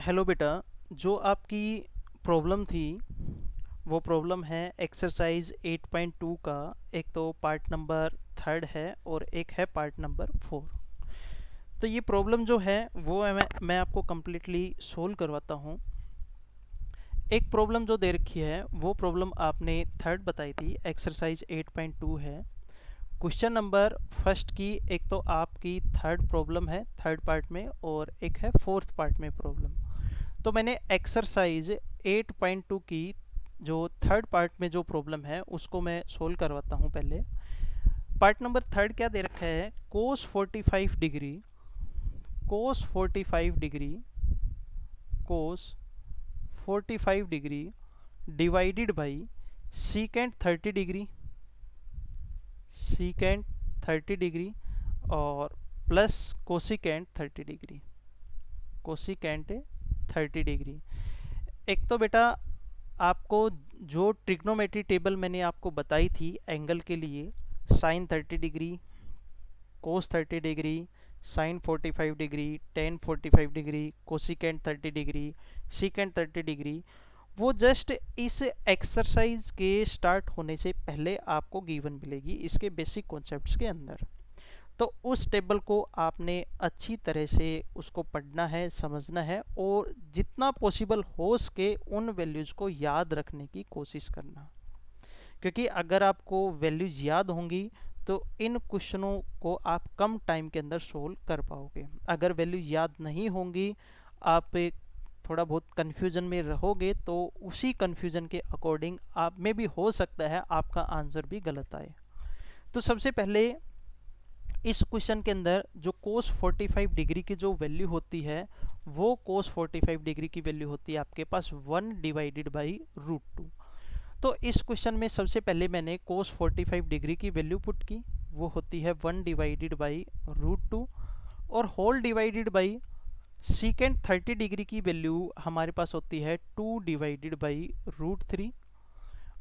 Hello बेटा। जो आपकी प्रॉब्लम थी वो प्रॉब्लम है एक्सरसाइज 8.2 का। एक तो पार्ट नंबर 3 है और एक है पार्ट नंबर 4। तो ये प्रॉब्लम जो है वो मैं आपको कम्प्लीटली सोल्व करवाता हूँ। एक प्रॉब्लम जो दे रखी है वो प्रॉब्लम आपने थर्ड बताई थी, एक्सरसाइज 8.2 है। क्वेश्चन नंबर फर्स्ट की एक तो आपकी थर्ड प्रॉब्लम है थर्ड पार्ट में, और एक है फोर्थ पार्ट में प्रॉब्लम। तो मैंने एक्सरसाइज 8.2 की जो थर्ड पार्ट में जो प्रॉब्लम है उसको मैं सोल्व करवाता हूँ पहले। पार्ट नंबर थर्ड क्या दे रखा है, कोस 45 degree divided by secant 30 degree और प्लस कोसिकेंट 30 डिग्री। एक तो बेटा आपको जो ट्रिग्नोमेट्री टेबल मैंने आपको बताई थी एंगल के लिए, sine 30 degree, cos 30 degree, sine 45 degree, tan 45 degree, cosecant 30 degree, secant 30 degree, वो जस्ट इस एक्सरसाइज के स्टार्ट होने से पहले आपको गिवन मिलेगी इसके बेसिक कॉन्सेप्ट्स के अंदर। तो उस टेबल को आपने अच्छी तरह से उसको पढ़ना है, समझना है, और जितना पॉसिबल हो सके उन वैल्यूज़ को याद रखने की कोशिश करना। क्योंकि अगर आपको वैल्यूज़ याद होंगी तो इन क्वेश्चनों को आप कम टाइम के अंदर सोल्व कर पाओगे। अगर वैल्यू याद नहीं होंगी, आप थोड़ा बहुत कन्फ्यूजन में रहोगे, तो उसी कन्फ्यूजन के अकॉर्डिंग आप में भी हो सकता है आपका आंसर भी गलत आए। तो सबसे पहले इस क्वेश्चन के अंदर जो कोस 45 डिग्री की जो वैल्यू होती है, वो कोस 45 डिग्री की वैल्यू होती है आपके पास 1 डिवाइडेड बाई √2। तो इस क्वेश्चन में सबसे पहले मैंने कोस 45 डिग्री की वैल्यू पुट की, वो होती है 1 डिवाइडेड बाई √2, और whole divided by secant 30 degree की वैल्यू हमारे पास होती है 2 डिवाइडेड बाई √3,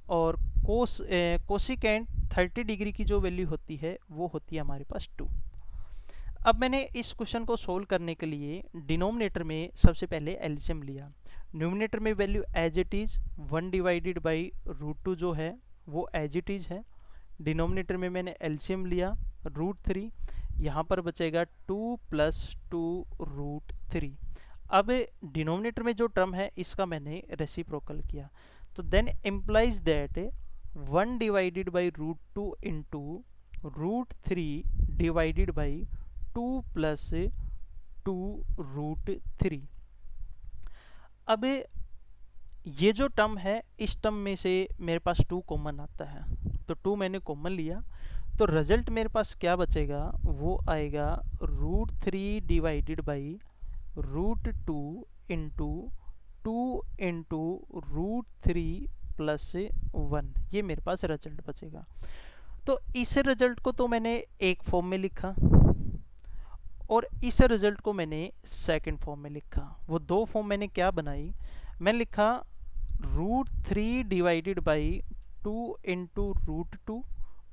और कोसिकेंट 30 डिग्री की जो वैल्यू होती है वो होती है हमारे पास 2। अब मैंने इस क्वेश्चन को सोल्व करने के लिए डिनोमिनेटर में सबसे पहले एलसीएम लिया। न्यूमिनेटर में value as it is 1 divided by √2 जो है वो एज इट इज़ है। डिनोमिनेटर में मैंने एलसीएम लिया √3, यहाँ पर बचेगा 2 + 2 √3। अब डिनोमिनेटर में जो टर्म है इसका मैंने रेसिप्रोकल किया, तो then implies that 1 divided by √2 into √3 divided by 2 + 2 √3। अब ये जो टर्म है इस टर्म में से मेरे पास 2 कॉमन आता है, तो 2 मैंने कॉमन लिया, तो रिजल्ट मेरे पास क्या बचेगा, वो आएगा √3 डिवाइडेड बाई √2 इंटू 2 इंटू √3 + 1। ये मेरे पास रिजल्ट बचेगा। तो इस रिजल्ट को तो मैंने एक फॉर्म में लिखा और इस रिजल्ट को मैंने सेकंड फॉर्म में लिखा। वो दो फॉर्म मैंने क्या बनाई, मैंने लिखा √3 डिवाइडेड बाई 2 इंटू √2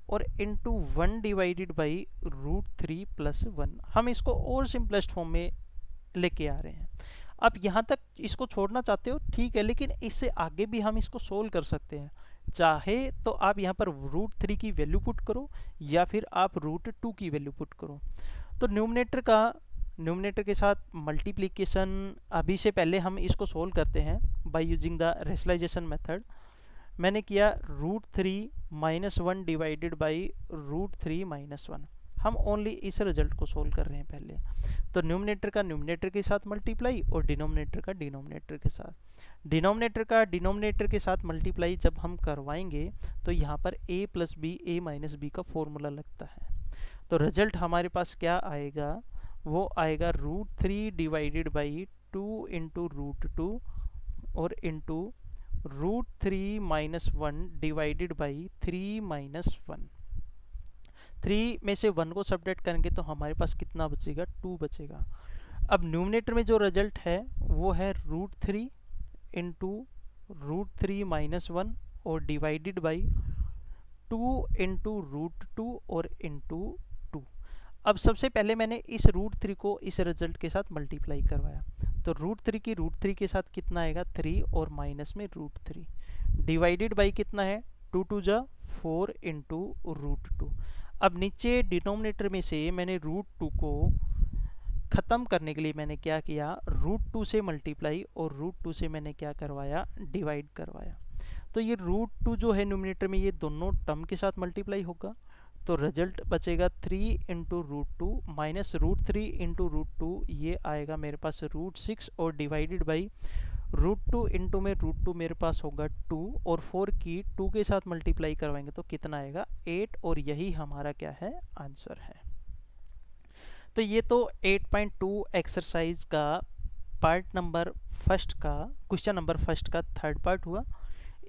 और इंटू 1 डिवाइडेड बाई √3 + 1। हम इसको और सिंपलेस्ट फॉर्म में लेके आ रहे हैं। आप यहाँ तक इसको छोड़ना चाहते हो ठीक है, लेकिन इससे आगे भी हम इसको सोल्व कर सकते हैं। चाहे तो आप यहाँ पर √3 की वैल्यू पुट करो या फिर आप √2 की वैल्यू पुट करो। तो न्यूमिनेटर के साथ मल्टीप्लिकेशन अभी से पहले हम इसको सोल्व करते हैं by using the rationalisation method. मैंने किया √3 - 1 डिवाइडेड बाई √3 - 1। हम ओनली इस रिजल्ट को सोल्व कर रहे हैं पहले। तो न्यूमिनेटर का न्यूमिनेटर के साथ मल्टीप्लाई और डिनोमिनेटर का डिनोमिनेटर के साथ। डिनोमिनेटर का डिनोमिनेटर के साथ मल्टीप्लाई जब हम करवाएंगे तो यहाँ पर a + b a - b का फॉर्मूला लगता है। तो रिजल्ट हमारे पास क्या आएगा, वो आएगा √3 डिवाइडेड बाई 2 इंटू √2 और इंटू √3 - 1 डिवाइडेड बाई 3 - 1। 3 में से 1 को सब्ट्रैक्ट करेंगे तो हमारे पास कितना बचेगा, 2 बचेगा। अब न्यूमिनेटर में जो रिजल्ट है वो है √3 इंटू √3 - 1 और डिवाइडेड बाई 2 इंटू √2 और इंटू 2। अब सबसे पहले मैंने इस √3 को इस रिजल्ट के साथ मल्टीप्लाई करवाया, तो √3 की √3 के साथ कितना आएगा 3 और माइनस में √3 डिवाइडेड बाई कितना है 2 2 जा 4 इंटू √2। अब नीचे डिनोमिनेटर में से मैंने √2 को ख़त्म करने के लिए मैंने क्या किया √2 से मल्टीप्लाई और √2 से मैंने क्या करवाया डिवाइड करवाया। तो ये √2 जो है न्यूमिनेटर में ये दोनों टर्म के साथ मल्टीप्लाई होगा, तो रिजल्ट बचेगा 3 इंटू √2 माइनस √3 इंटू √2, ये आएगा मेरे पास √6 और डिवाइडेड बाई √2 इंटू में √2 मेरे पास होगा 2 और 4 की 2 के साथ मल्टीप्लाई करवाएंगे तो कितना आएगा 8 और यही हमारा क्या है आंसर है। तो ये तो 8.2 एक्सरसाइज का पार्ट नंबर फर्स्ट का क्वेश्चन नंबर फर्स्ट का थर्ड पार्ट हुआ।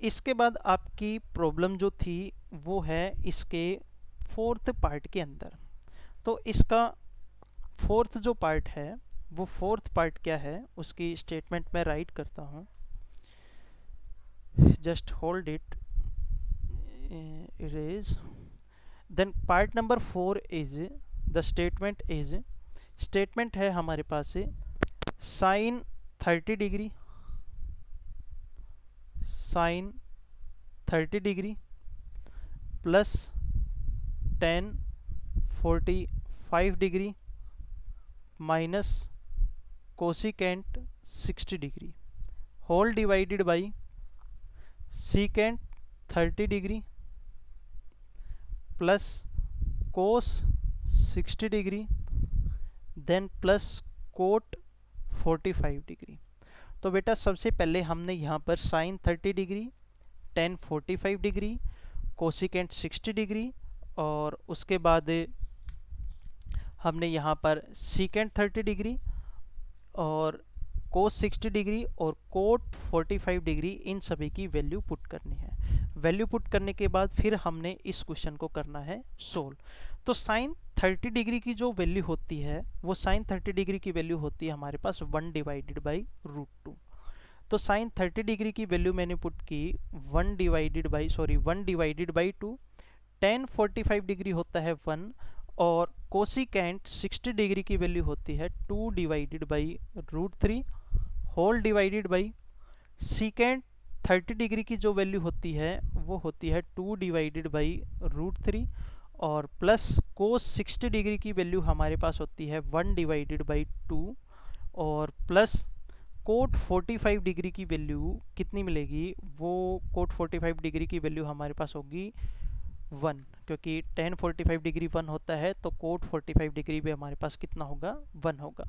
इसके बाद आपकी प्रॉब्लम जो थी वो है इसके फोर्थ पार्ट के अंदर। तो इसका फोर्थ जो पार्ट है वो फोर्थ पार्ट क्या है उसकी स्टेटमेंट मैं राइट करता हूँ, just hold it, erase. Then part number 4 is the statement है हमारे पास sine 30 degree plus tan 45 degree minus cosecant 60 degree whole divided by secant 30 degree plus cos 60 degree then plus cot 45 degree. तो बेटा सबसे पहले हमने यहाँ पर sine 30 degree, tan 45 degree, cosecant 60 degree और उसके बाद हमने यहाँ पर सीकेंट 30 डिग्री और कोस 60 डिग्री और कोट 45 डिग्री इन सभी की वैल्यू पुट करनी है। वैल्यू पुट करने के बाद फिर हमने इस क्वेश्चन को करना है सोल्व। तो साइन 30 डिग्री की जो वैल्यू होती है वो साइन 30 डिग्री की वैल्यू होती है हमारे पास 1 डिवाइडेड बाई √2। तो साइन 30 डिग्री की वैल्यू मैंने पुट की 1 डिवाइडेड बाई 2, tan 45 डिग्री होता है 1 और कोसिकेंट 60 डिग्री की वैल्यू होती है 2 divided by √3 whole divided by secant 30 degree की जो वैल्यू होती है वो होती है 2 डिवाइडेड बाई √3 और प्लस कोस 60 डिग्री की वैल्यू हमारे पास होती है 1 डिवाइडेड बाई 2 और प्लस कोट 45 डिग्री की वैल्यू कितनी मिलेगी, वो कोट 45 डिग्री की वैल्यू हमारे पास होगी 1, क्योंकि tan 45 डिग्री 1 होता है तो कोट 45 डिग्री भी हमारे पास कितना होगा 1 होगा।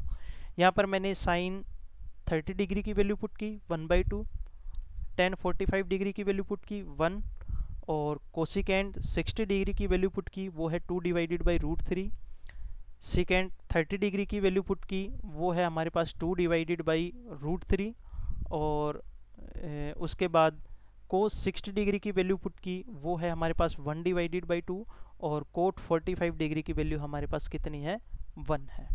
यहाँ पर मैंने साइन 30 डिग्री की वैल्यू पुट की 1/2, tan 45 डिग्री की वैल्यू पुट की 1 और कोसिकेंट 60 डिग्री की वैल्यू पुट की वो है 2 डिवाइडेड बाई √3, सीकेंट 30 डिग्री की वैल्यू पुट की वो है हमारे पास 2 डिवाइडेड बाई √3 और उसके बाद कोस 60 डिग्री की वैल्यू पुट की वो है हमारे पास 1 डिवाइडेड बाई 2 और कोट 45 डिग्री की वैल्यू हमारे पास कितनी है 1 है।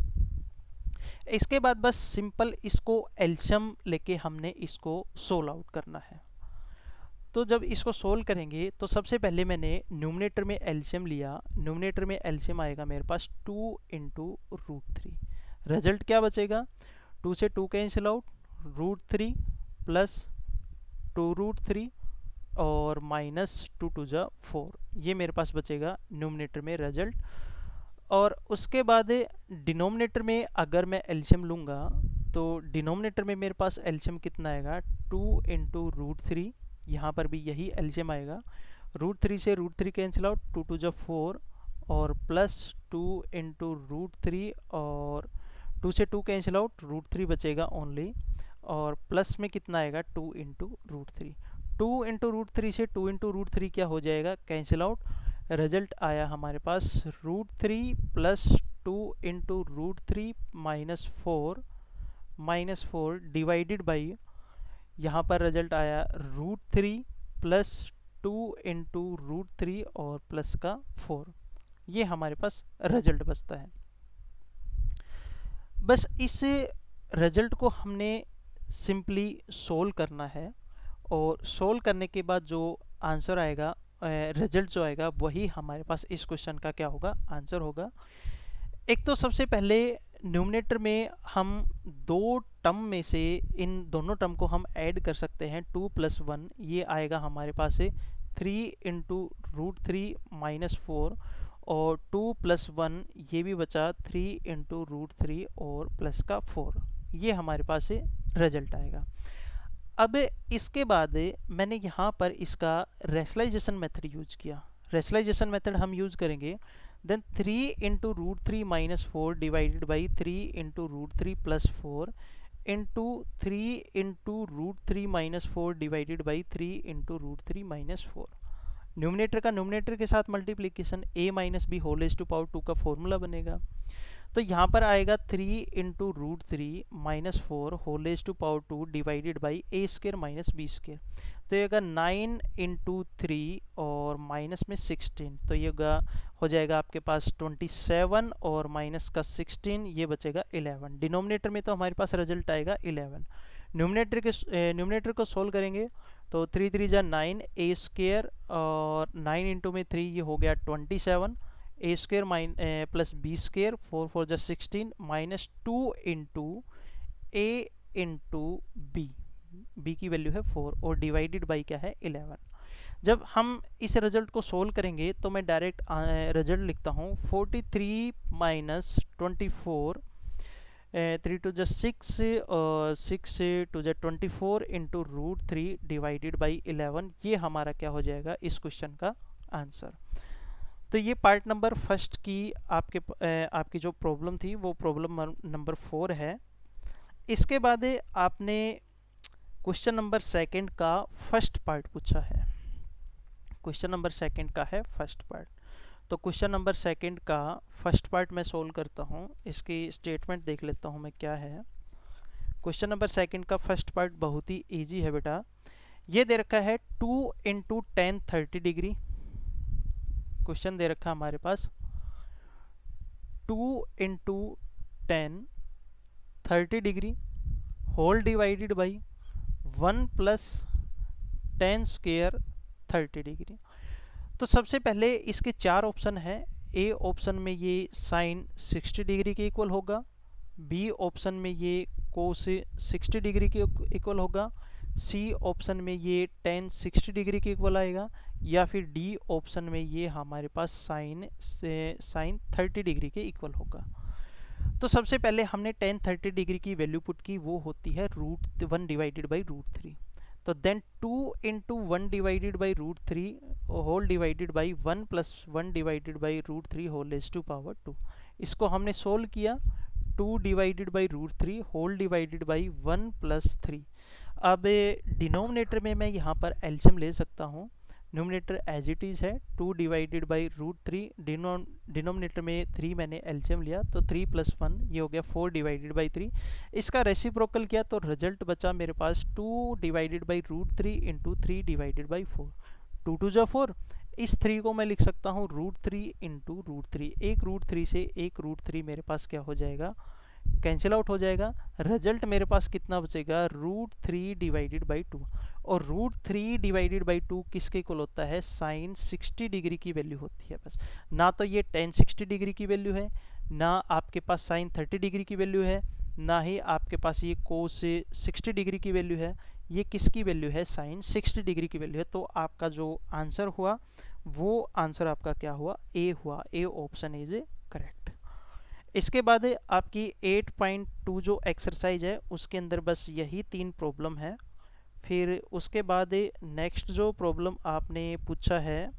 इसके बाद बस सिंपल इसको एलसीएम लेके हमने इसको सोल्व आउट करना है। तो जब इसको सोल्व करेंगे तो सबसे पहले मैंने न्यूमिनेटर में एलसीएम लिया, न्यूमिनेटर में एलसीएम आएगा मेरे पास 2 इंटू √3, रिजल्ट क्या बचेगा 2 से 2 कैंसिल आउट, √3 प्लस 2√3 और माइनस 2 2 जा 4, ये मेरे पास बचेगा न्यूमिनेटर में रिजल्ट। और उसके बाद डिनोमिनेटर में अगर मैं एलसीएम लूँगा तो डिनोमिनेटर में मेरे पास एलसीएम कितना आएगा 2 इंटू √3, यहाँ पर भी यही एलसीएम आएगा, √3 से √3 कैंसिल आउट, 2 2 जा 4 और प्लस 2 इंटू √3 और 2 से 2 कैंसिल आउट, √3 बचेगा ओनली और प्लस में कितना आएगा 2 इंटू √3, 2 इंटू √3 से 2 इंटू √3 क्या हो जाएगा कैंसिल आउट, रिजल्ट आया हमारे पास √3 plus 2 into √3 minus 4 divided by, यहाँ पर रिजल्ट आया √3 प्लस 2 इंटू √3 और प्लस का 4, ये हमारे पास रिजल्ट बचता है। बस इस रिजल्ट को हमने सिंपली सोल्व करना है और सोल्व करने के बाद जो आंसर आएगा रिजल्ट जो आएगा वही हमारे पास इस क्वेश्चन का क्या होगा आंसर होगा। एक तो सबसे पहले न्यूमरेटर में हम दो टर्म में से इन दोनों टर्म को हम ऐड कर सकते हैं, 2+1 ये आएगा हमारे पास से 3 × √3 - 4, और 2+1 ये भी बचा 3 × √3 और प्लस का 4, ये हमारे पास से रिजल्ट आएगा। अब इसके बाद मैंने यहाँ पर इसका रेशनलाइजेशन मेथड यूज किया। रेशनलाइजेशन मेथड हम यूज करेंगे, then 3 × √3 - 4 divided by 3 × √3 + 4 into 3 × √3 - 4 divided by 3 × √3 - 4। Numerator का न्यूमरेटर के साथ multiplication, a - b whole raise to power 2 का फॉर्मूला बनेगा। तो यहाँ पर आएगा 3 × √3 - 4 whole raise to power 2 divided by a² - b²। तो ये होगा 9 × 3 और माइनस में 16, तो ये हो जाएगा आपके पास 27 और माइनस का 16, ये बचेगा 11। डिनोमिनेटर में तो हमारे पास रिजल्ट आएगा 11। न्यूमरेटर को सोल्व करेंगे तो 3 3 जा 9, a² और 9 इंटू में 3 ये हो गया 27, a² प्लस b², 4 4 जा 16 minus 2 into a into b की वैल्यू है 4 और डिवाइडेड बाई क्या है 11। जब हम इस रिजल्ट को सोल्व करेंगे तो मैं डायरेक्ट रिजल्ट लिखता हूँ 43 - 24, 3 2 जा 6 और 6 2 जा 24 इंटू √3 डिवाइडेड बाई 11, ये हमारा क्या हो जाएगा इस क्वेश्चन का आंसर। तो ये पार्ट नंबर फर्स्ट की आपकी जो प्रॉब्लम थी वो प्रॉब्लम नंबर 4 है। इसके बाद आपने क्वेश्चन नंबर सेकंड का फर्स्ट पार्ट पूछा है। क्वेश्चन नंबर सेकंड का है फर्स्ट पार्ट। तो क्वेश्चन नंबर सेकंड का फर्स्ट पार्ट मैं सोल्व करता हूँ, इसकी स्टेटमेंट देख लेता हूँ मैं क्या है। क्वेश्चन नंबर सेकंड का फर्स्ट पार्ट बहुत ही इजी है बेटा। ये दे रखा है 2 × 10 30 डिग्री। क्वेश्चन दे रखा है हमारे पास 2 × 10 30 degree whole divided by 1 + 10² 30 degree. तो सबसे पहले इसके 4 ऑप्शन है। ए ऑप्शन में ये साइन 60 डिग्री के इक्वल होगा, बी ऑप्शन में ये कोस 60 डिग्री के इक्वल होगा, सी ऑप्शन में ये टेन 60 डिग्री के इक्वल आएगा, या फिर डी ऑप्शन में ये हमारे पास साइन 30 डिग्री के इक्वल होगा। तो सबसे पहले हमने टेन 30 डिग्री की वैल्यू पुट की, वो होती है √1 डिवाइडेड बाई √3। तो then 2 × 1 divided by √3 whole divided by 1 + 1 divided by √3 whole raise to power 2। इसको हमने सोल्व किया, 2 divided by √3 whole divided by 1 + 3। अब डिनोमिनेटर में मैं यहाँ पर एलसीएम ले सकता हूँ। न्यूमरेटर एज इट इज़ है 2 डिवाइडेड बाई √3, डिनोमिनेटर में 3 मैंने एलसीएम लिया तो 3 + 1 ये हो गया 4 डिवाइडेड बाई 3। इसका रेसिप्रोकल किया तो रिजल्ट बचा मेरे पास 2 divided by √3 into 3 divided by 4, 2 2 जा 4। इस 3 को मैं लिख सकता हूँ √3 इंटू √3, एक √3 से एक √3 मेरे पास क्या हो जाएगा, कैंसिल आउट हो जाएगा। रिजल्ट मेरे पास कितना बचेगा, √3 डिवाइडेड बाई 2। और √3 डिवाइडेड बाई 2 किसके इक्वल होता है, साइन 60 डिग्री की वैल्यू होती है। बस ना तो ये टेन 60 डिग्री की वैल्यू है, ना आपके पास साइन 30 डिग्री की वैल्यू है, ना ही आपके पास ये कोस 60 डिग्री की वैल्यू है। ये किसकी वैल्यू है, साइन 60 डिग्री की वैल्यू है। तो आपका जो आंसर हुआ वो आंसर आपका क्या हुआ, ए हुआ। A option is correct. इसके बाद आपकी 8.2 जो एक्सरसाइज है उसके अंदर बस यही 3 प्रॉब्लम है। फिर उसके बाद नेक्स्ट जो प्रॉब्लम आपने पूछा है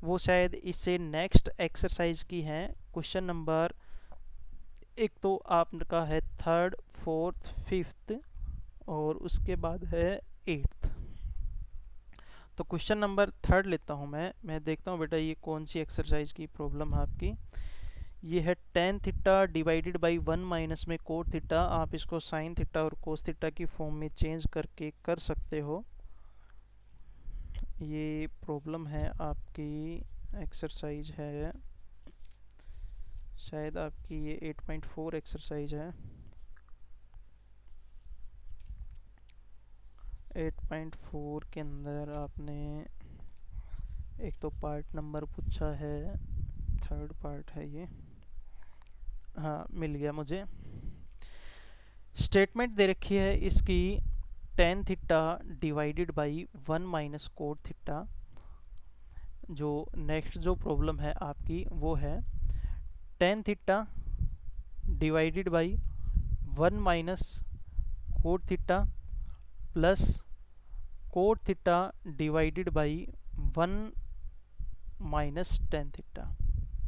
वो शायद इससे नेक्स्ट एक्सरसाइज की है। क्वेश्चन नंबर एक तो आपका है 3rd 4th 5th और उसके बाद है 8th। तो क्वेश्चन नंबर 3rd लेता हूँ मैं देखता हूँ बेटा ये कौन सी एक्सरसाइज की प्रॉब्लम है आपकी। ये है tan theta divided by 1 minus में कोट थीटा। आप इसको साइन थीटा और कोस थीटा की फॉर्म में चेंज करके कर सकते हो। ये प्रॉब्लम है आपकी, एक्सरसाइज है शायद आपकी ये 8.4 एक्सरसाइज है। 8.4 के अंदर आपने एक तो पार्ट नंबर पूछा है, 3rd पार्ट है ये। हाँ मिल गया मुझे। स्टेटमेंट दे रखी है इसकी tan theta divided by 1 - cot theta. जो नेक्स्ट जो प्रॉब्लम है आपकी वो है tan theta divided by 1 - cot theta plus cot theta divided by 1 - tan theta.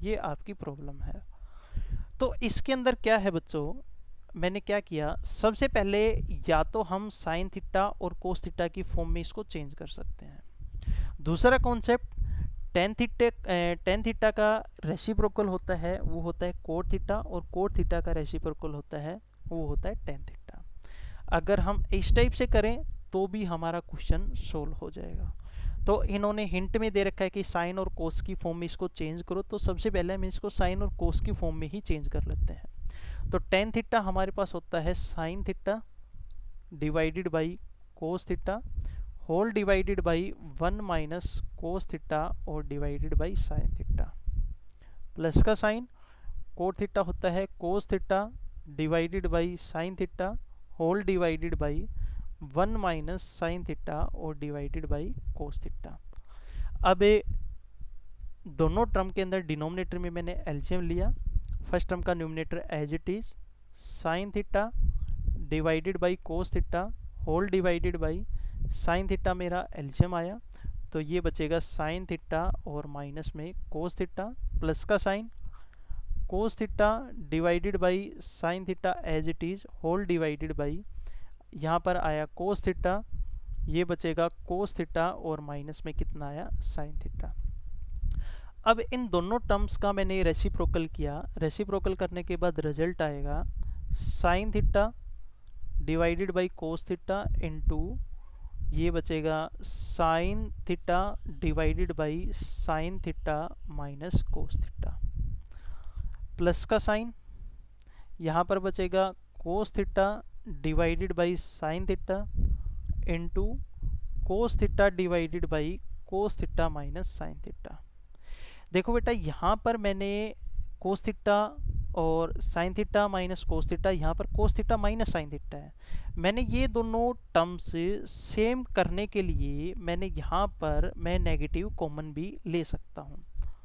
ये आपकी प्रॉब्लम है। तो इसके अंदर क्या है बच्चों, मैंने क्या किया, सबसे पहले या तो हम साइन थीटा और कोस थीटा की फॉर्म में इसको चेंज कर सकते हैं। दूसरा कॉन्सेप्ट, टेन थीटा का रेसिप्रोकल होता है वो होता है कोट थीटा, और कोट थीटा का रेसिप्रोकल होता है वो होता है टेन थीटा। अगर हम इस टाइप से करें तो भी हमारा क्वेश्चन सोल्व हो जाएगा। तो इन्होंने हिंट में दे रखा है कि साइन और कोस की फॉर्म में इसको चेंज करो, तो सबसे पहले हम इसको साइन और कोस की फॉर्म में ही चेंज कर लेते हैं। तो टेन थीटा हमारे पास होता है sine theta divided by cos theta whole divided by 1 - cos theta और divided by sine theta, plus का साइन कोट थीटा होता है cos theta divided by sine theta whole divided by 1 - sine theta और divided by cos theta. अब दोनों term के अंदर denominator में मैंने एलसीएम लिया। फर्स्ट टर्म का numerator as it is sine theta divided by cos theta whole divided by sine theta, मेरा एलसीएम आया तो ये बचेगा साइन थीटा और माइनस में कोस थीटा, प्लस का sine cos theta divided by sine theta as it is whole divided by, यहाँ पर आया कोस थीटा, ये बचेगा कोस थीटा और माइनस में कितना आया साइन थीटा। अब इन दोनों टर्म्स का मैंने रेसिप्रोकल किया, रेसिप्रोकल करने के बाद रिजल्ट आएगा sign theta divided by cos theta into ये बचेगा sine theta divided by sine theta minus cos theta, plus का साइन यहाँ पर बचेगा कोस theta divided by sine theta into cos theta divided by cos theta minus sine theta. देखो बेटा यहाँ पर मैंने कोस थीटा और sign theta minus cos theta, यहाँ पर cos theta minus sine theta है। मैंने ये दोनों टर्म्स सेम करने के लिए मैंने यहाँ पर मैं नेगेटिव कॉमन भी ले सकता हूँ।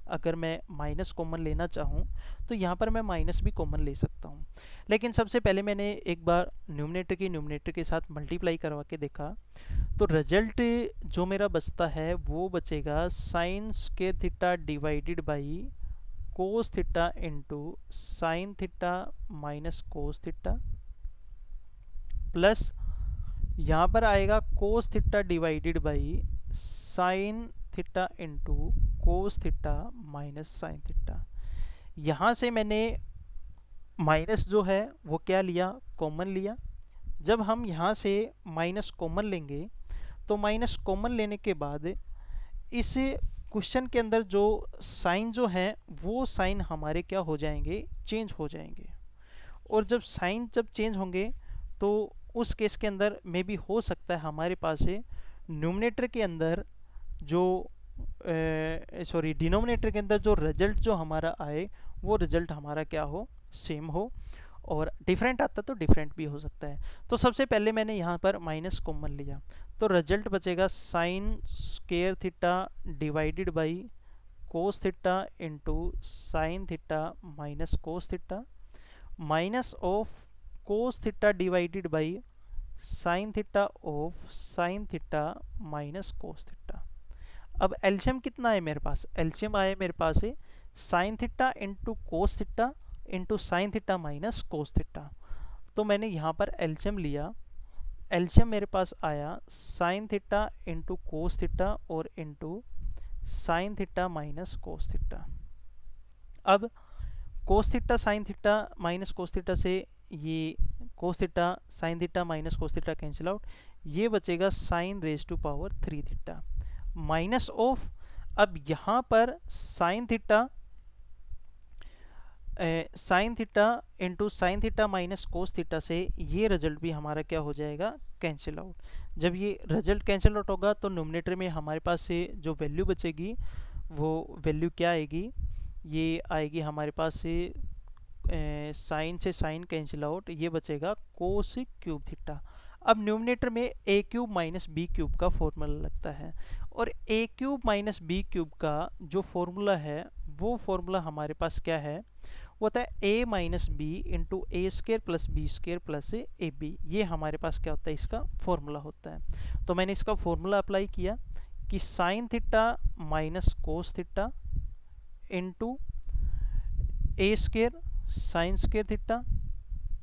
अगर मैं माइनस कॉमन लेना चाहूँ तो यहाँ पर मैं माइनस भी कॉमन ले सकता हूँ। लेकिन सबसे पहले मैंने एक बार न्यूमिनेटर के साथ मल्टीप्लाई करवा के देखा, तो रिजल्ट जो मेरा बचता है वो बचेगा sign square theta divided by cos theta into sine theta minus cos theta, plus यहाँ पर आएगा कोस theta divided by sine theta into cos theta minus sine theta. यहाँ से मैंने माइनस जो है वो क्या लिया, कॉमन लिया। जब हम यहाँ से माइनस कॉमन लेंगे तो माइनस कॉमन लेने के बाद इस क्वेश्चन के अंदर जो साइन जो है वो साइन हमारे क्या हो जाएंगे, चेंज हो जाएंगे। और जब साइन जब चेंज होंगे तो उस केस के अंदर में भी हो सकता है हमारे पास न्यूमिनेटर के अंदर जो डिनोमिनेटर के अंदर जो रिजल्ट जो हमारा आए वो रिजल्ट हमारा क्या हो, सेम हो, और डिफरेंट आता तो डिफरेंट भी हो सकता है। तो सबसे पहले मैंने यहाँ पर माइनस कॉमन लिया तो रिजल्ट बचेगा sign square theta divided by cos theta into sine theta minus cos theta minus of cos theta divided by sine theta of sine theta minus cos theta. अब एलसीएम कितना है मेरे पास, LCM आया मेरे पास है sine theta into cos theta into sine theta minus cos theta. तो मैंने यहाँ पर एलसीएम लिया, एलसीएम मेरे पास आया sine theta into cos theta और into sine theta minus cos theta. अब cos theta sine theta minus cos theta से ये cos theta sine theta minus cos theta cancel out, ये बचेगा sine raise to power 3 theta minus off, अब यहाँ पर sine theta into sine theta minus cos theta से ये result भी हमारा क्या हो जाएगा, कैंसिल आउट। जब ये रिजल्ट कैंसिल आउट होगा तो न्यूमिनेटर में हमारे पास से जो वैल्यू बचेगी वो वैल्यू क्या आएगी, ये आएगी हमारे पास से साइन से साइन कैंसिल आउट, ये बचेगा कोस क्यूब थीटा। अब न्यूमिनेटर में ए क्यूब माइनस बी क्यूब का फॉर्मूला लगता है, और ए क्यूब माइनस बी क्यूब का जो फॉर्मूला है वो फॉर्मूला हमारे पास क्या है, वो होता है A minus B into A square plus B square plus A B. ये हमारे पास क्या होता है, इसका फॉर्मूला होता है। तो मैंने इसका फॉर्मूला अप्लाई किया कि sine theta minus cos theta into A square sine square theta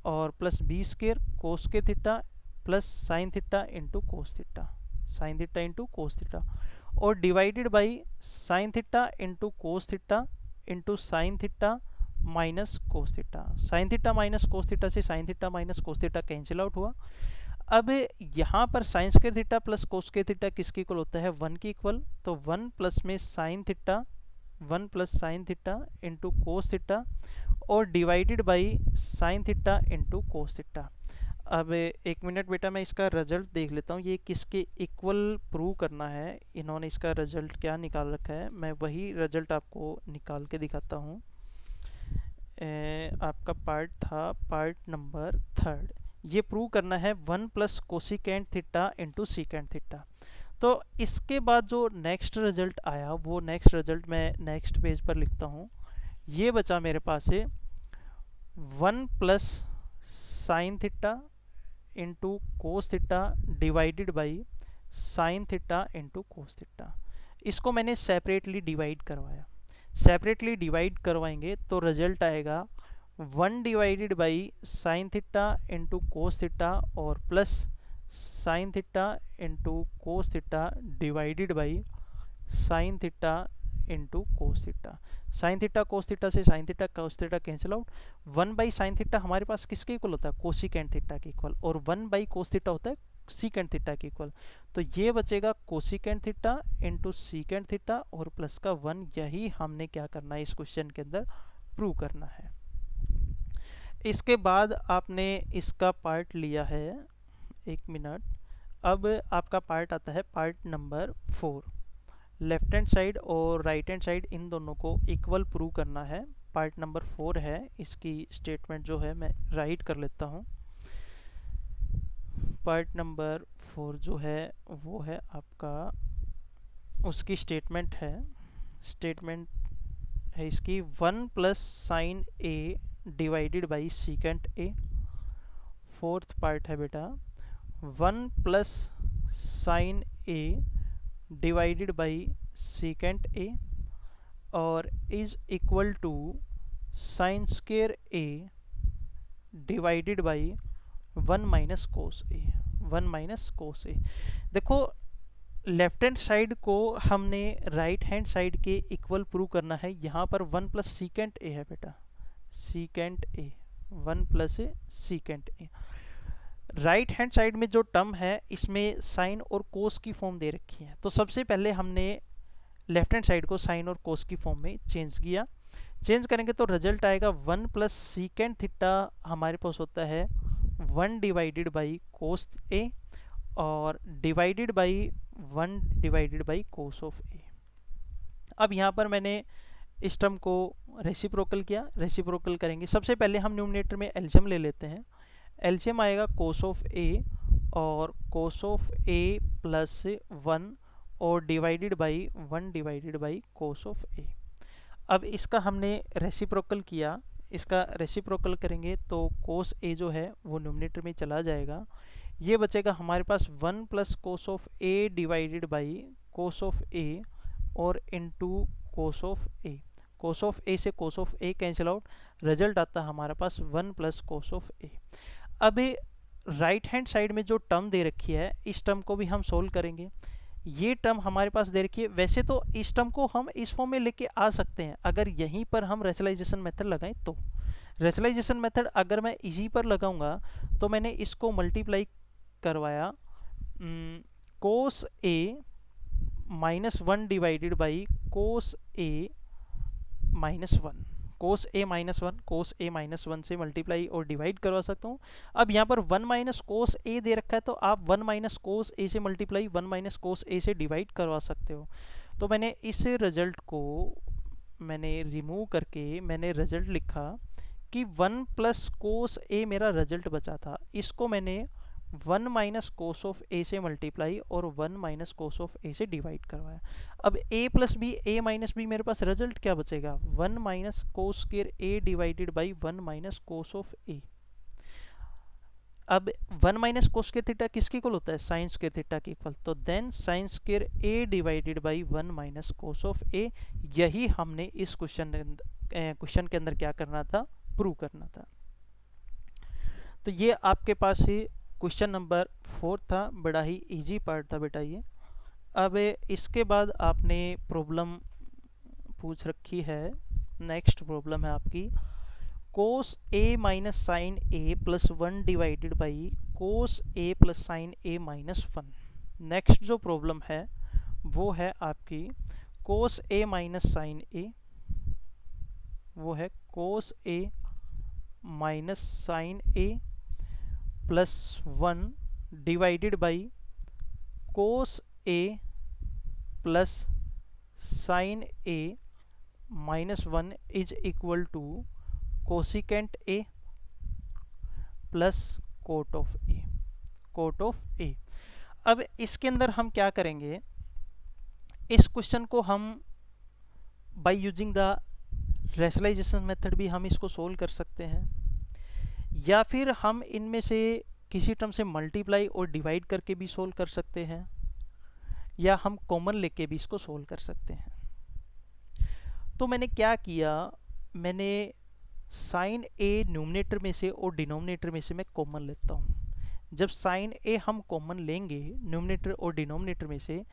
और plus B square cos square theta plus sine theta into cos theta, sine theta into cos theta, और divided by sine theta into cos theta into sine theta minus cos theta. Sine theta minus cos theta से sine theta minus cos theta cancel out हुआ। अब यहाँ पर sine square theta plus cos square theta किसके equal होता है, 1 के equal. तो 1 प्लस में sine theta 1 plus sine theta into cos theta और divided by sine theta into cos theta. अब एक मिनट बेटा, मैं इसका रिजल्ट देख लेता हूँ, ये किसके इक्वल प्रूव करना है, इन्होंने इसका रिजल्ट क्या निकाल रखा है, मैं वही रिजल्ट आपको निकाल के दिखाता हूँ। आपका पार्ट था पार्ट नंबर 3, ये प्रूव करना है 1 plus cosecant theta into secant theta. तो इसके बाद जो नेक्स्ट रिजल्ट आया वो नेक्स्ट रिजल्ट मैं नेक्स्ट पेज पर लिखता हूँ। ये बचा मेरे पास है 1 plus sine theta into cos theta divided by sine theta into cos theta. इसको मैंने सेपरेटली डिवाइड करवाया, सेपरेटली डिवाइड करवाएंगे तो रिजल्ट आएगा 1 divided by sine theta into cos theta और plus sine theta into cos theta divided by sine theta into cos theta. Sine theta cos theta से sine theta cos theta cancel out. 1 by sine theta हमारे पास किसके equal होता है, cosecant theta के equal, और 1 by cos theta होता है सीकेंट थीटा के इक्वल। तो ये बचेगा cosecant theta into secant theta और प्लस का 1। यही हमने क्या करना है, इस क्वेश्चन के अंदर प्रूव करना है। इसके बाद आपने इसका पार्ट लिया है, एक मिनट, अब आपका पार्ट आता है part number 4। Left hand side और राइट हैंड साइड इन दोनों को इक्वल प्रूव करना है। पार्ट नंबर 4 है, इसकी स्टेटमेंट जो है मैं राइट कर लेता हूँ। पार्ट नंबर 4 जो है वो है आपका, उसकी स्टेटमेंट है इसकी 1 plus sine A divided by secant A. Fourth part है बेटा 1 plus sine A divided by secant A और is equal to sine square A divided by 1 minus cos A, 1 minus cos A. देखो left hand side को हमने right hand side के equal prove करना है। यहाँ पर 1 प्लस सीकेंट ए है बेटा, secant A, 1 plus secant A. Right hand side में जो टर्म है इसमें साइन और कोस की फॉर्म दे रखी है, तो सबसे पहले हमने लेफ्ट हैंड साइड को साइन और कोस की फॉर्म में चेंज किया। चेंज करेंगे तो रिजल्ट आएगा 1 प्लस सीकेंट थीटा हमारे पास होता है 1 डिवाइडेड बाई कोस ए और divided by 1 divided by cos of A. अब यहाँ पर मैंने इस टर्म को रेसिप्रोकल किया, रेसिप्रोकल करेंगे। सबसे पहले हम न्यूमरेटर में एलसीएम ले लेते हैं। एलसीएम आएगा कोस ऑफ ए और कोस ऑफ ए प्लस 1 और divided by 1 divided by cos of A. अब इसका हमने रेसिप्रोकल किया, इसका रेसिप्रोकल करेंगे तो कोस ए जो है वो न्यूमरेटर में चला जाएगा। ये बचेगा हमारे पास 1 plus cos of A divided by cos of A और into cos of A. Cos of A से cos of A cancel out, result आता है हमारे पास 1 प्लस कोस ऑफ ए। अब राइट हैंड साइड में जो टर्म दे रखी है इस टर्म को भी हम सोल्व करेंगे। ये टर्म हमारे पास दे रखी है, वैसे तो इस टर्म को हम इस फॉर्म में लेके आ सकते हैं अगर यहीं पर हम रेशनलाइजेशन मेथड लगाएं तो। रेशनलाइजेशन मेथड अगर मैं इसी पर लगाऊंगा तो मैंने इसको मल्टीप्लाई करवाया cos A minus 1 divided by cos A minus 1, cos A minus 1, cos A minus 1 से मल्टीप्लाई और डिवाइड करवा सकता हूँ। अब यहाँ पर 1 माइनस कोस ए दे रखा है तो आप 1 माइनस कोस ए से मल्टीप्लाई 1 माइनस कोस ए से डिवाइड करवा सकते हो। तो मैंने इस रिजल्ट को मैंने रिमूव करके मैंने रिजल्ट लिखा कि 1 प्लस कोस ए मेरा रिजल्ट बचा था, इसको मैंने 1 माइनस कोस ऑफ ए से मल्टीप्लाई और 1 माइनस कोस ऑफ ए से डिवाइड करवाया। अब a plus B, a minus B, मेरे पास रिजल्ट क्या बचेगा, 1 minus cos square A divided by 1 minus cos of A. अब 1 माइनस कोस स्क्वायर थीटा किसके इक्वल होता है, साइन स्क्वायर थीटा के इक्वल, तो then sine square A divided by 1 minus cos of A. यही हमने इस क्वेश्चन के अंदर क्या करना था, प्रूव करना था। तो ये आपके पास ही क्वेश्चन नंबर 4 था, बड़ा ही इजी पार्ट था बेटा ये। अब इसके बाद आपने प्रॉब्लम पूछ रखी है, नेक्स्ट प्रॉब्लम है आपकी cos A minus sine A plus 1 divided by cos A plus sine A minus 1। Next जो प्रॉब्लम है वो है आपकी cos A minus sine A, वो है cos A minus sine A plus 1 divided by cos A plus sine A minus 1 is equal to cosecant A plus cot of A, cot of A. अब इसके अंदर हम क्या करेंगे, इस question को हम by using the rationalisation method भी हम इसको सोल्व कर सकते हैं, या फिर हम इनमें से किसी टर्म से मल्टीप्लाई और डिवाइड करके भी सोल्व कर सकते हैं, या हम कॉमन लेके भी इसको सोल्व कर सकते हैं। तो मैंने क्या किया, मैंने साइन ए न्यूमरेटर में से और डिनोमिनेटर में से मैं कॉमन लेता हूँ। जब साइन ए हम कॉमन लेंगे न्यूमरेटर और डिनोमिनेटर में से,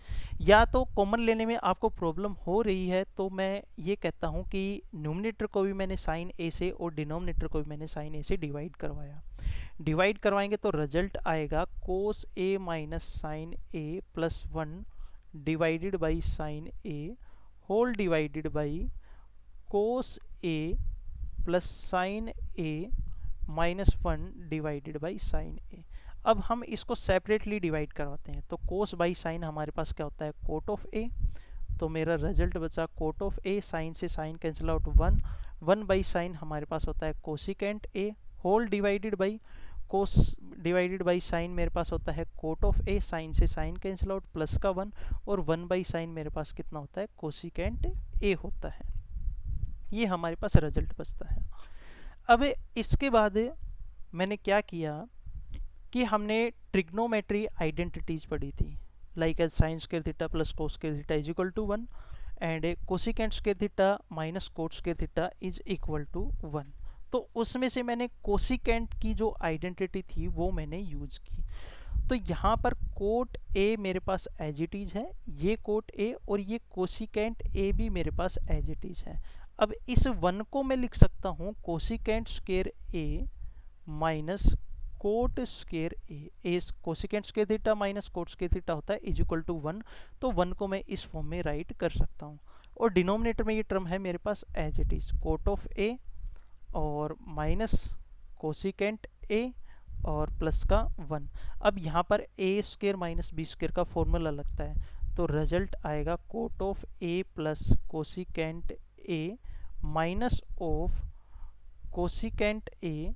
या तो कॉमन लेने में आपको प्रॉब्लम हो रही है तो मैं ये कहता हूँ कि न्यूमरेटर को भी मैंने साइन ए से और डिनोमिनेटर को भी मैंने साइन ए से डिवाइड करवाया। डिवाइड करवाएंगे तो रिजल्ट आएगा cos A minus sine A plus 1 divided by sine A whole divided by cos A plus sine A minus 1 divided by sine A. अब हम इसको सेपरेटली डिवाइड करवाते हैं, तो कोस बाई साइन हमारे पास क्या होता है, कोट ऑफ ए। तो मेरा रिजल्ट बचा कोट ऑफ ए, साइन से sine cancel out 1 by sine हमारे पास होता है cosecant A whole divided by cos divided by sine मेरे पास होता है कोट ऑफ ए, साइन से साइन कैंसिल आउट प्लस का 1 और 1 बाई साइन मेरे पास कितना होता है, कोसिकेंट ए होता है। ये हमारे पास रिजल्ट बचता है। अब इसके बाद मैंने क्या किया कि हमने ट्रिग्नोमेट्री आइडेंटिटीज पढ़ी थी, like as sine square theta plus cos square theta is equal to 1 and cosecant square theta minus cot square theta is equal to 1। तो उसमें से मैंने कोसिकेंट की जो आइडेंटिटी थी वो मैंने यूज की। तो यहाँ पर कोट ए मेरे पास एज इट इज है, ये कोट ए और ये कोसिकेंट ए भी मेरे पास एज इट इज है। अब इस 1 को मैं लिख सकता हूँ cosecant square A minus cot square A, cosecant square theta minus cot square theta होता है इज इक्वल टू 1। तो 1 को मैं इस फॉर्म में राइट कर सकता हूँ। और डिनोमिनेटर में ये टर्म है मेरे पास as it is cot of A और माइनस कोसिकेंट ए और प्लस का 1। अब यहाँ पर A square minus B square का फॉर्मूला लगता है, तो रिजल्ट आएगा cot of A plus cosecant A minus of cosecant A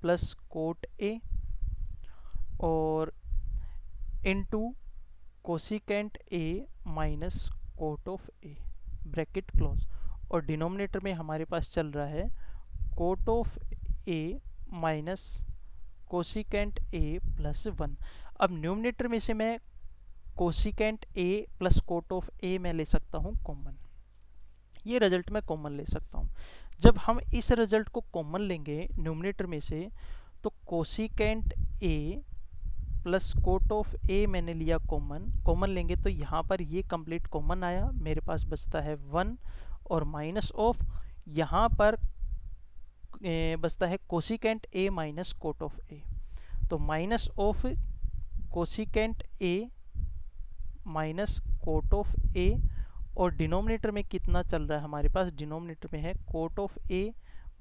plus cot A और into cosecant A minus cot of A, bracket close. और डिनोमिनेटर में हमारे पास चल रहा है cot of A minus cosecant A plus 1। अब न्यूमरेटर में से मैं cosecant A plus cot of A मैं ले सकता हूँ कॉमन, ये रिजल्ट मैं कॉमन ले सकता हूँ। जब हम इस रिजल्ट को कॉमन लेंगे न्यूमरेटर में से, तो cosecant A plus cot of A मैंने लिया कॉमन लेंगे तो यहाँ पर ये कंप्लीट कॉमन आया, मेरे पास बचता है 1 और माइनस ऑफ यहाँ पर बचता है cosecant A minus cot of A. तो minus of cosecant A minus cot of A और डिनोमिनेटर में कितना चल रहा है हमारे पास, डिनोमिनेटर में है cot of A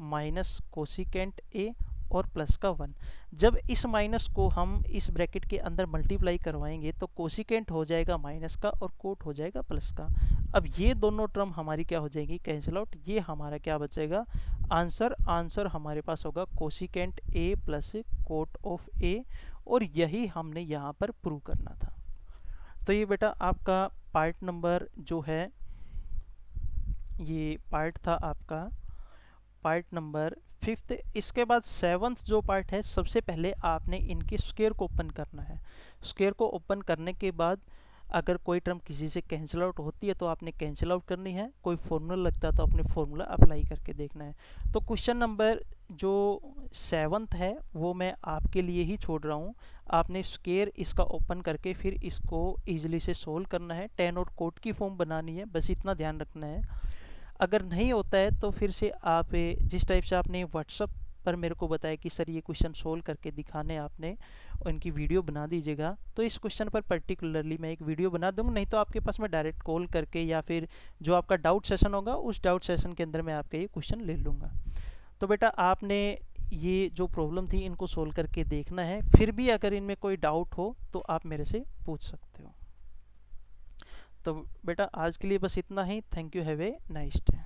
minus cosecant A और प्लस का 1। जब इस माइनस को हम इस ब्रैकेट के अंदर मल्टीप्लाई करवाएंगे तो कोसिकेंट हो जाएगा माइनस का और कोट हो जाएगा प्लस का। अब ये दोनों टर्म हमारी क्या हो जाएगी, कैंसिल आउट। ये हमारा क्या बचेगा, आंसर हमारे पास होगा cosecant A plus cot of A, और यही हमने यहाँ पर प्रूव करना था। तो ये बेटा आपका पार्ट नंबर जो है, ये पार्ट था आपका पार्ट नंबर 5th। इसके बाद 7th जो पार्ट है, सबसे पहले आपने इनके स्क्वायर को ओपन करना है। स्क्वायर को ओपन करने के बाद अगर कोई टर्म किसी से कैंसिल आउट होती है तो आपने कैंसिल आउट करनी है, कोई फॉर्मूला लगता है तो अपने फॉर्मूला अप्लाई करके देखना है। तो क्वेश्चन नंबर जो 7th है वो मैं आपके लिए ही छोड़ रहा हूँ। आपने स्क्वायर इसका ओपन करके फिर इसको ईजिली से सोल्व करना है, टेन और कोट की फॉर्म बनानी है, बस इतना ध्यान रखना है। अगर नहीं होता है तो फिर से आप जिस टाइप से आपने व्हाट्सअप पर मेरे को बताया कि सर ये क्वेश्चन सोल्व करके दिखाने आपने, उनकी वीडियो बना दीजिएगा, तो इस क्वेश्चन पर पर्टिकुलरली मैं एक वीडियो बना दूंगा। नहीं तो आपके पास मैं डायरेक्ट कॉल करके या फिर जो आपका डाउट सेशन होगा उस डाउट सेशन के अंदर मैं आपके ये क्वेश्चन ले लूँगा। तो बेटा आपने ये जो प्रॉब्लम थी इनको सोल्व करके देखना है, फिर भी अगर इनमें कोई डाउट हो तो आप मेरे से पूछ सकते हो। तो बेटा आज के लिए बस इतना ही। Thank you, have a nice day.